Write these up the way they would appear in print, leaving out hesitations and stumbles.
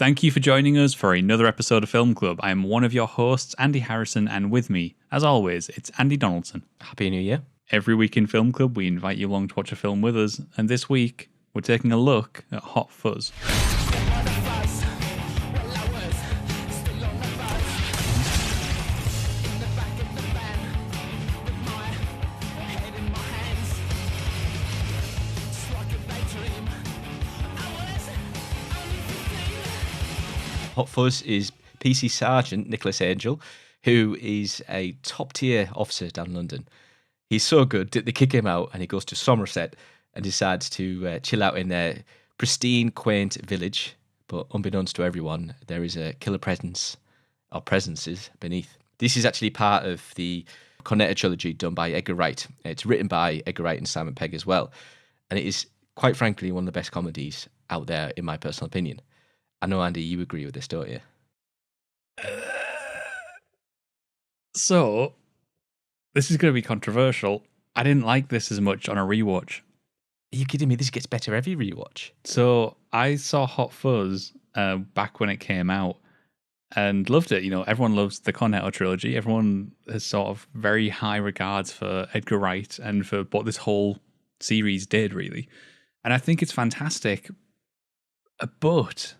Thank you for joining us for another episode of Film Club. I am one of your hosts, Andy Harrison, and with me, as always, it's Andy Donaldson. Happy New Year. Every week in Film Club, we invite you along to watch a film with us, and this week, we're taking a look at Hot Fuzz. Hot Fuzz is PC Sergeant Nicholas Angel, who is a top-tier officer down in London. He's so good that they kick him out and he goes to Somerset and decides to chill out in a pristine, quaint village. But unbeknownst to everyone, there is a killer presence, or presences, beneath. This is actually part of the Cornetto trilogy done by Edgar Wright. It's written by Edgar Wright and Simon Pegg as well. And it is, quite frankly, one of the best comedies out there, in my personal opinion. I know, Andy, you agree with this, don't you? So, this is going to be controversial. I didn't like this as much on a rewatch. Are you kidding me? This gets better every rewatch. So, I saw Hot Fuzz back when it came out and loved it. You know, everyone loves the Cornetto trilogy. Everyone has sort of very high regards for Edgar Wright and for what this whole series did, really. And I think it's fantastic. But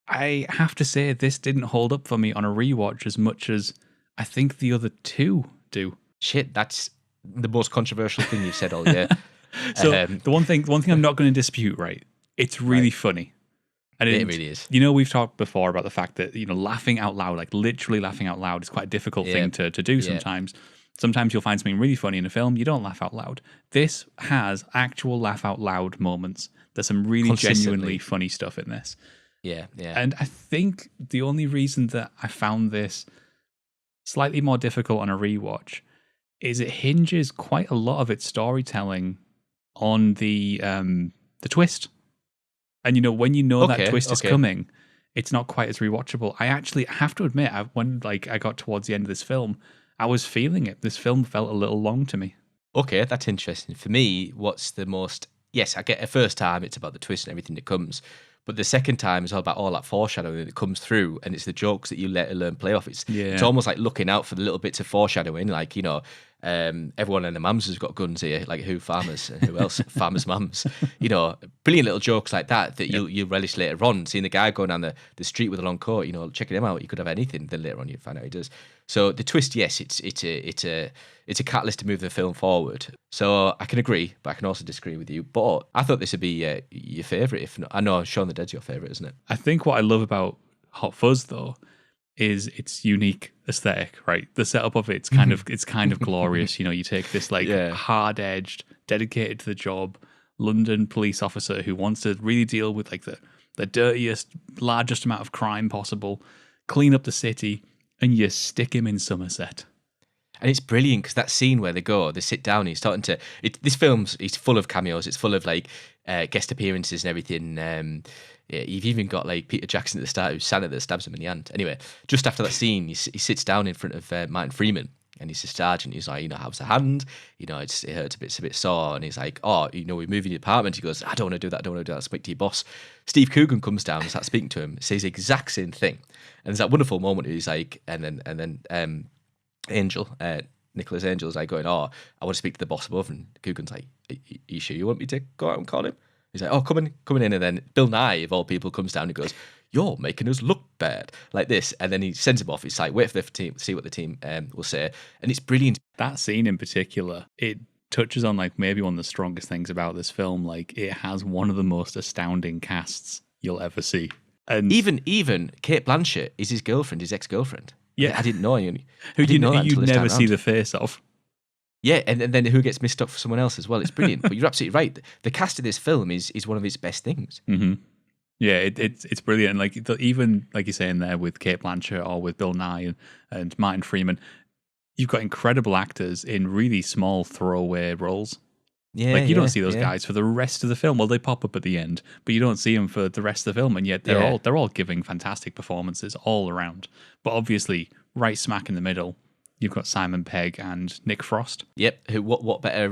I have to say, this didn't hold up for me on a rewatch as much as I think the other two do. Shit, that's the most controversial thing you've said all year. So the one thing I'm not going to dispute, right? It's really funny. And it really is. You know, we've talked before about the fact that, you know, laughing out loud, like literally laughing out loud, is quite a difficult thing to do sometimes. Sometimes you'll find something really funny in a film, you don't laugh out loud. This has actual laugh out loud moments. There's some really genuinely funny stuff in this. Yeah. And I think the only reason that I found this slightly more difficult on a rewatch is it hinges quite a lot of its storytelling on the twist. And you know, when you know that twist is coming, it's not quite as rewatchable. I actually have to admit, when I got towards the end of this film, I was feeling it. This film felt a little long to me. Okay, that's interesting. For me, what's the most... Yes, I get a first time, it's about the twist and everything that comes. But the second time is all about all that foreshadowing that comes through, and it's the jokes that you let learn play off. It's almost like looking out for the little bits of foreshadowing, like, you know, everyone and their mums has got guns here, like who farmers and who else farmers' mums. You know, brilliant little jokes like that you'll relish later on. Seeing the guy going down the street with a long coat, you know, checking him out, he could have anything. Then later on you find out he does. So the twist, yes, it's a catalyst to move the film forward. So I can agree, but I can also disagree with you. But I thought this would be your favourite. If not, I know Shaun the Dead's your favourite, isn't it? I think what I love about Hot Fuzz, though, is its unique aesthetic. Right, the setup of it's kind of glorious. You know, you take this hard-edged, dedicated to the job London police officer who wants to really deal with like the dirtiest, largest amount of crime possible, clean up the city, and you stick him in Somerset. And it's brilliant because that scene where they sit down, he's starting to... This film's full of cameos. It's full of like guest appearances and everything. You've even got like Peter Jackson at the start, who's Santa that stabs him in the hand. Anyway, just after that scene, he sits down in front of Martin Freeman, and he's a sergeant. He's like, you know, how's the hand? You know, it hurts a bit, it's a bit sore. And he's like, oh, you know, we're moving your apartment. He goes, I don't want to do that. I'll speak to your boss. Steve Coogan comes down and starts speaking to him, says the exact same thing. And there's that wonderful moment where he's like, and then Angel, Nicholas Angel is like going, oh, I want to speak to the boss above. And Coogan's like, are you sure you want me to go out and call him? He's like, oh, coming in. And then Bill Nye, of all people, comes down and goes, you're making us look bad, like this. And then he sends him off. He's like, wait for the team, see what the team will say. And it's brilliant. That scene in particular, it touches on like maybe one of the strongest things about this film. Like, it has one of the most astounding casts you'll ever see. And even Kate Blanchett is his girlfriend, his ex-girlfriend. Yeah, I didn't know. Who you never see the face of. Yeah, and then who gets missed up for someone else as well. It's brilliant. But you're absolutely right. The cast of this film is one of its best things. Mm-hmm. Yeah, it's brilliant. Like even like you're saying there with Kate Blanchett or with Bill Nye and Martin Freeman, you've got incredible actors in really small throwaway roles. Yeah, like you don't see those guys for the rest of the film. Well, they pop up at the end, but you don't see them for the rest of the film, and yet they're all giving fantastic performances all around. But obviously, right smack in the middle, you've got Simon Pegg and Nick Frost. Yep. What better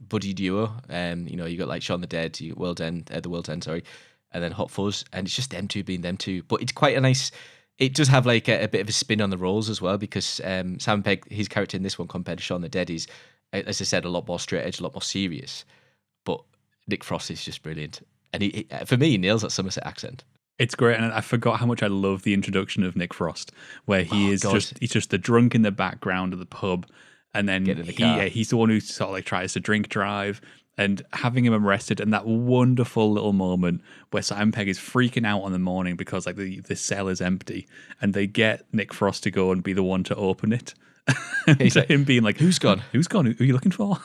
buddy duo? You know, you got like Shaun the Dead, the World's End, sorry. and then Hot Fuzz, and it's just them two being them two. But it's quite a nice. It does have like a bit of a spin on the roles as well, because Sam Pegg, his character in this one compared to Shaun the Dead, is, as I said, a lot more straight edge, a lot more serious. But Nick Frost is just brilliant, and he for me, he nails that Somerset accent. It's great, and I forgot how much I love the introduction of Nick Frost, where he's just the drunk in the background of the pub, and then he's the one who sort of like tries to drink drive, and having him arrested, and that wonderful little moment where Simon Pegg is freaking out on the morning because like the cell is empty, and they get Nick Frost to go and be the one to open it. He's like, him being like, "Who's gone? Who's gone? Who are you looking for?"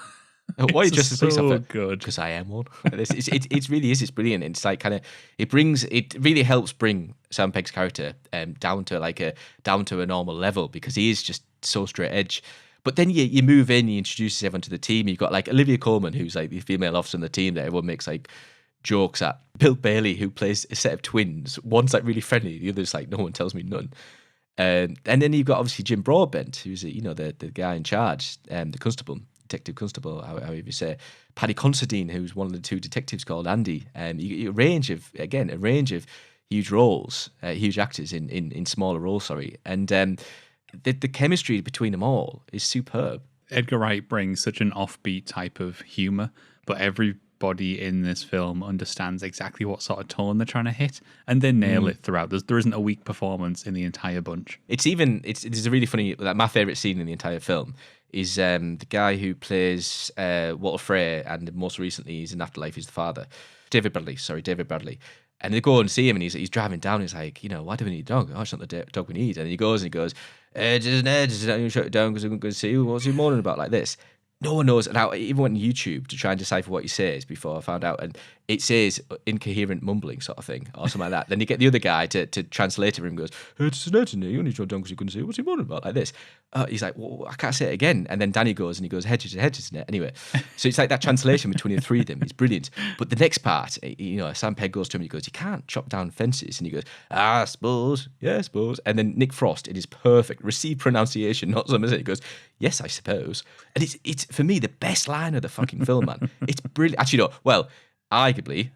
Why are you dressed as a police officer? Good, because I am one. It really is. It's brilliant. It's like kind of it really helps bring Sam Pegg's character down to a normal level, because he is just so straight edge. But then you move in, he introduces everyone to the team. You've got like Olivia Colman, who's like the female officer on the team that everyone makes like jokes at. Bill Bailey, who plays a set of twins. One's like really friendly, the other's like no one tells me none. And then you've got obviously Jim Broadbent, who's the guy in charge, the constable. Detective Constable, however you say, Paddy Considine, who's one of the two detectives called Andy, and a range of huge roles, huge actors in smaller roles. Sorry, and the chemistry between them all is superb. Edgar Wright brings such an offbeat type of humor, but everybody in this film understands exactly what sort of tone they're trying to hit, and they nail it throughout. There isn't a weak performance in the entire bunch. It's a really funny. Like, my favorite scene in the entire film is the guy who plays Walter Frey, and most recently he's in Afterlife, he's the father. David Bradley. And they go and see him, and he's driving down, he's like, why do we need a dog? Oh, it's not the dog we need. And he goes, edges, you shut it down because I'm going to see you. What's he moaning about like this? No one knows. And I even went on YouTube to try and decipher what he says before I found out. And it says incoherent mumbling sort of thing or something like that. Then you get the other guy to translate it for him and goes, you only shut down because you couldn't see. What's he moaning about like this? He's like, well, I can't say it again. And then Danny goes and he goes, hedges. Anyway, so it's like that translation between the three of them is brilliant. But the next part, Sam Pegg goes to him and he goes, you can't chop down fences. And he goes, I suppose. Yeah, I suppose. And then Nick Frost, in his perfect received pronunciation, not some, he goes, yes, I suppose. And it's for me the best line of the fucking film, man. It's brilliant. Actually, no, well, arguably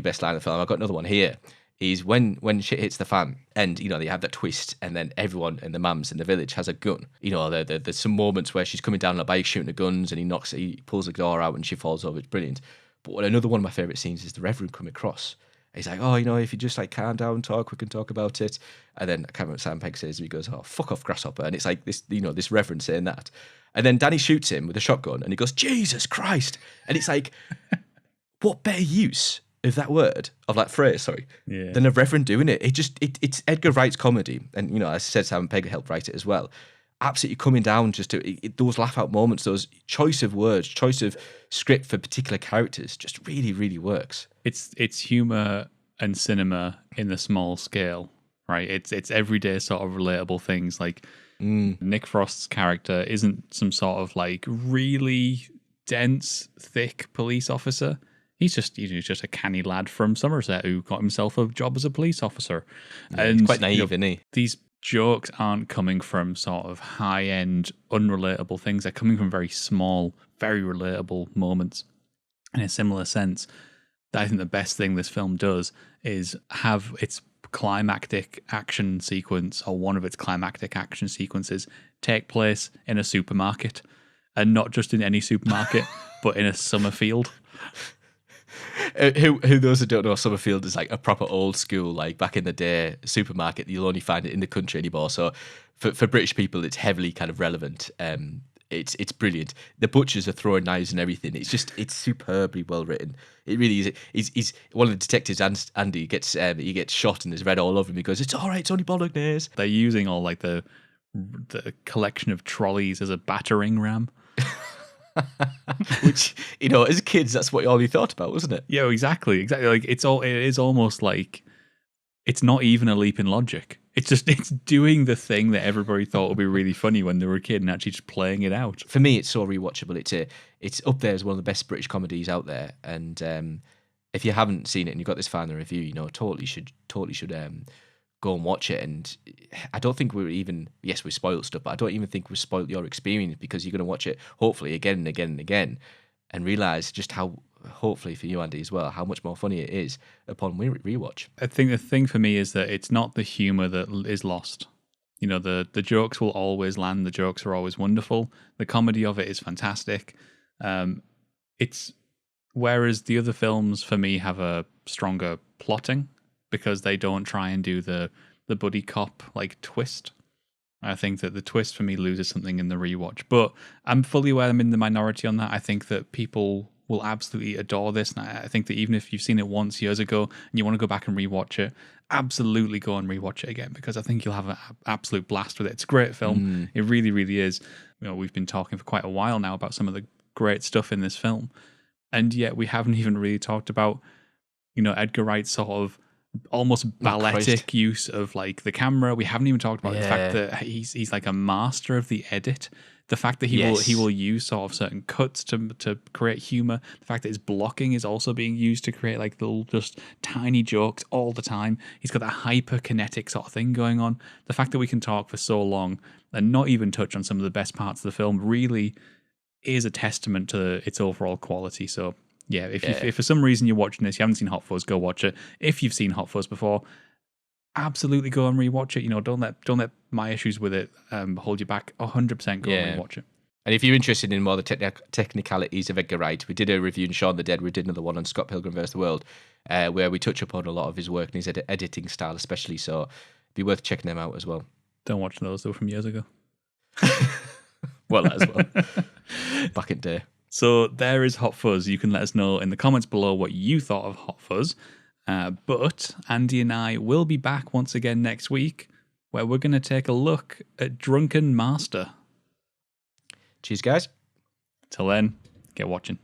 best line of the film. I've got another one here. Is when shit hits the fan, and they have that twist, and then everyone in the mums in the village has a gun. There's some moments where she's coming down on a bike shooting the guns, and he pulls the door out and she falls over. It's brilliant. But another one of my favourite scenes is the Reverend coming across. He's like, if you just like calm down, we can talk about it. And then I can't remember what Sam Pegg says. He goes, oh, fuck off, grasshopper. And it's like this, this Reverend saying that. And then Danny shoots him with a shotgun, and he goes, Jesus Christ. And it's like, what better use of that word, of that phrase, than a reverend doing it? It's Edgar Wright's comedy, and as I said, Simon Pegg helped write it as well. Absolutely coming down just to those laugh out moments, those choice of words, choice of script for particular characters, just really, really works. It's humor and cinema in the small scale, right? It's everyday sort of relatable things. Like Nick Frost's character isn't some sort of like really dense, thick police officer. He's just a canny lad from Somerset who got himself a job as a police officer. Yeah, and he's quite naive, isn't he? These jokes aren't coming from sort of high-end, unrelatable things. They're coming from very small, very relatable moments. In a similar sense, I think the best thing this film does is have its climactic action sequence, or one of its climactic action sequences, take place in a supermarket. And not just in any supermarket, but in a summer field. Who those who don't know, Summerfield is like a proper old school, like back in the day supermarket. You'll only find it in the country anymore. So for British people, it's heavily kind of relevant. It's brilliant. The butchers are throwing knives and everything. It's superbly well written. It really is. He's one of the detectives, Andy, gets shot and there's red all over him. He goes, "It's all right. It's only bolognese." They're using all like the collection of trolleys as a battering ram. Which, as kids, that's what all you thought about, wasn't it? Yeah, exactly. Like it is almost like it's not even a leap in logic. It's doing the thing that everybody thought would be really funny when they were a kid, and actually just playing it out. For me, it's so rewatchable. It's up there as one of the best British comedies out there. And if you haven't seen it and you got this far in the review, totally should go and watch it. And I don't think we spoiled stuff, but I don't even think we spoiled your experience, because you're going to watch it hopefully again and again and again. and realize just how, hopefully for you, Andy, as well, how much more funny it is upon rewatch. I think the thing for me is that it's not the humor that is lost. You know, the jokes will always land. The jokes are always wonderful. The comedy of it is fantastic. It's whereas the other films for me have a stronger plotting because they don't try and do the buddy cop like twist. I think that the twist for me loses something in the rewatch, but I'm fully aware I'm in the minority on that. I think that people will absolutely adore this, and I think that even if you've seen it once years ago and you want to go back and rewatch it, absolutely go and rewatch it again because I think you'll have an absolute blast with it. It's a great film. It really, really is. You know, we've been talking for quite a while now about some of the great stuff in this film, and yet we haven't even really talked about, you know, Edgar Wright's sort of almost balletic use of like the camera. We haven't even talked about the fact that he's like a master of the edit. The fact that he will use sort of certain cuts to create humor. The fact that his blocking is also being used to create like little just tiny jokes all the time. He's got that hyperkinetic sort of thing going on. The fact that we can talk for so long and not even touch on some of the best parts of the film really is a testament to its overall quality. So yeah, if for some reason you're watching this, you haven't seen Hot Fuzz, go watch it. If you've seen Hot Fuzz before, absolutely go and rewatch it. You know, don't let my issues with it hold you back. 100% go and rewatch it. And if you're interested in more the technicalities of Edgar Wright, we did a review in Shaun the Dead. We did another one on Scott Pilgrim vs. the World, where we touch upon a lot of his work and his editing style, especially. So it'd be worth checking them out as well. Don't watch those; they were from years ago. Well, as well, back in day. So there is Hot Fuzz. You can let us know in the comments below what you thought of Hot Fuzz. But Andy and I will be back once again next week, where we're going to take a look at Drunken Master. Cheers, guys. Till then, get watching.